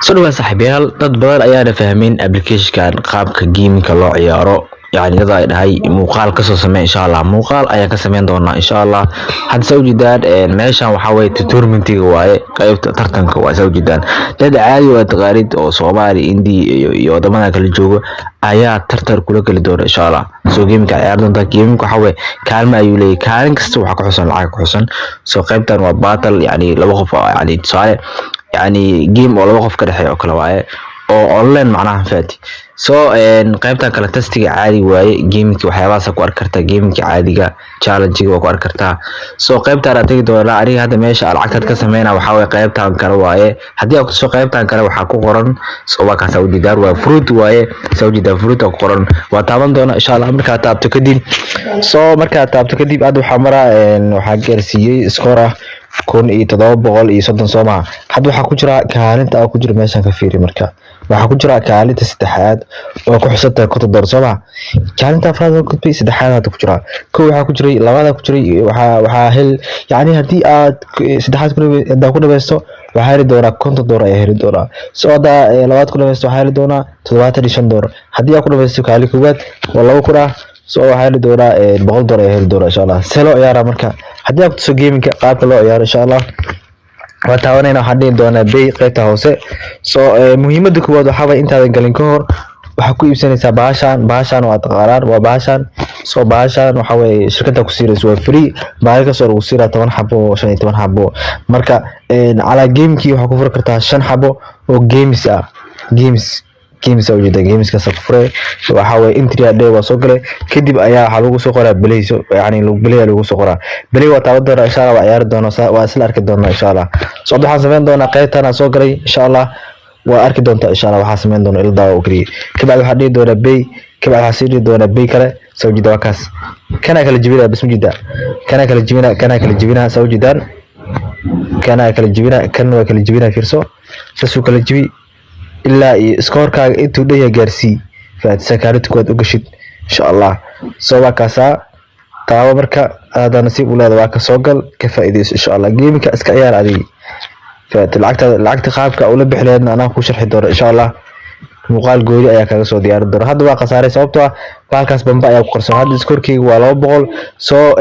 Sodhowaad saaxiibayaal, dad badan ayaana fahmin application-kan qaabka gaming-ka loo ciyaaro. Yacni dad ay dhahay muuqaal ka soo samee insha Allah. Muuqaal ayaan ka sameyn doonaa insha Allah. Hadda soo jeedaan meeshan waxa weeye tournament-iga waaye, qaybta tartanka waa soo jeedaan. Dad caadi oo taqaanid oo Soomaali, Hindi iyo wadamada kala jooga ayaa tartan kula gali doona insha Allah. Soo gaming-ka ciyaar doonta. Gaming-ka waxa weeye kaalmo ayuu leeyahay. Kaalin kasta waxa ku xusan lacag ku xusan. Soo qaybtan waa battle, yacni laba qof yacni tusaale يعني جيم oo laba qof ka dhaxeeyo kala waaye oo online macnaha faati soo qaybta kala tastiga caadi waaye gaming waxyaabaha ku arki kartaa gaming caadiga challenge waa ku arki kartaa soo qaybta raatiga doona aniga hadda meesha lacagta ka sameeyna waxa way qaybtan kala waaye hadii aad soo qaybtan kala waxa ku qoran soo waa ka Saudi dar waa fruit waaye Saudi dar fruit ku qoran waa taaban doona insha Allah marka taabto kadib soo marka taabto kadib aad waxa mara waxa gaarsiiyay score 1730 Soomaa hadda waxa ku jira kaalinta ku jira meeshan ka fiiri marka waxa ku jira kaalinta saddexaad oo ku xusatay $50 Soomaa kaalinta afraad oo ku saddexaad ku jira koow waxa ku jiray labada ku jiray waxa hel yani hadii aad saddexaad ku dhamaysto waxa heli doona $50 ay heli doona soo da labaad ku dhamaysto waxa heli doona $75 hadii aad ku dhamaysto kaalin koowaad waa laba ku soo waxa heli doona $100 ay heli doona insha Allah selo ciyaara marka hadii aad soo gaming-ka qaabka loo ciyaaro insha Allah waa taawanayna hadii doona bay qaybta hoose soo muhiimada koowaad waxa way intaadan galin ka hor waxa ku iibsanaysaa baashan waa taqaaraan waa baashan soo baashan waxa way shirkadda ku siirayso waa free baalka soo ugu siira 10 xabo 15 xabo marka ala gaming-kii waxa ku fur kartaa 5 xabo oo games games oo jeeda games ka safre waxa way entry day waa soo galay kadib ayaa waxa lagu soo qoraa play yani lagu soo qoraa play waa taawad doona insha Allah waa ciyaar doona waa isla arki doona insha Allah soo waxaan sameyn doona qaybtana soo galay insha Allah waa arki doonta insha Allah waxa sameyn doona ilaa daa oo kaliya kadib waxa dhigi doona bay kadib waxa sii doona bay kale soo jeeda kaas kana kala jibina bismillah kana kala jibina soo jeedaan kana kala jibina fiirso soo kala jibi إلا سكوركا إنتو ديه جارسي فاتسكارت كود وقشد إن شاء الله سوا كاسا تاوا مركا هذا نصيب ولاد واكا سوقل كفائديس إن شاء الله جيمك أسك عيال عادي فالعقد خابك أو لبح لأن أنا أخو شرح الدور إن شاء الله مقال قولي أياك أغسو ديار الدور هذا واقع صاري سوابتوا بالكاس بمبا أياك قرصو هذا سكوركي والو بغل سو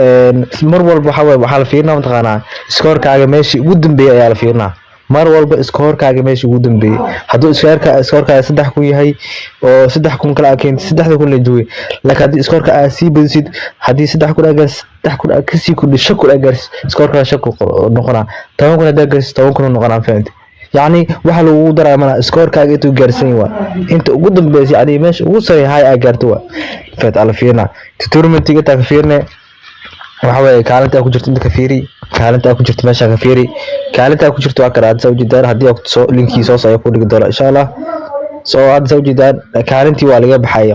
مرول بحال فيرنا وانتغانا سكوركا أغا ماشي ودن بي أيال فيرنا mar walba score-kaaga meesha ugu dambeeyay haduu score-kaaga 3 ku yahay oo 3 kun kala keentay 3 kun la jooy laakiin hadii score-ka aad sii badisid hadii 3 kun aad 3 kun ka sii ku dhisho ku aad score-ka shaqo noqona 10 kun aad gaarsiis 10 kun noqona faanti yani waxa lagu dareemaa score-kaaga intuu gaarsan waa inta ugu dambeysay yani meesha ugu sareehay ay gaarto waa faat ala fiirna tournament-iga ta fiirne waxa way kaalinta ku jirto inta ka fiiri kaalinta ku jirto meesha ka fiiri kaalinta ku jirto waa karaad soo jeedaan hadii aad soo linki soo sayo ku dhigi doona insha Allah soo aad soo jeedaan kaalintii waa laga baxay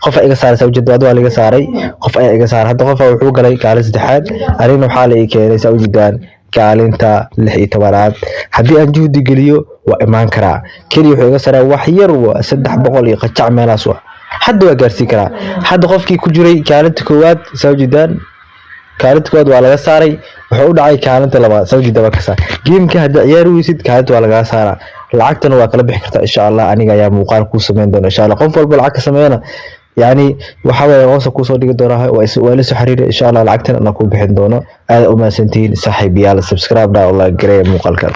qof iga saaray soo jeedaan waa laga saaray qof ay iga saaray hadda qof wuxuu galay kaalin saddexaad arina waxa la keenay soo jeedaan kaalinta 16aad hadii aan juhdi geliyo waa imaan karaa kaliya wuxuu iga saaray wax yar waa 300 iyo qajac meelaas waa hadda waa gaarsi karaa hadda qofkii ku jiray kaalinta koowaad soo jeedaan kaalinta koowaad waa laga saaray wuxuu u dhacay kaalinta labaad soo jeedaba ka saar gameka hadda ciyaar weysid kaalinta waa laga saaraa lacagtana waa kala bixi kartaa insha Allah aniga ayaa muuqaal ku sameyn doona insha Allah qof walba lacag ka sameeyna yani waxa way hoos ku soo dhigi doona waa la soo xiriir insha Allah lacagtana ku bixin doono aad u maasantiin saaxiibayaal subscribe da oo la gareey muuqaalkan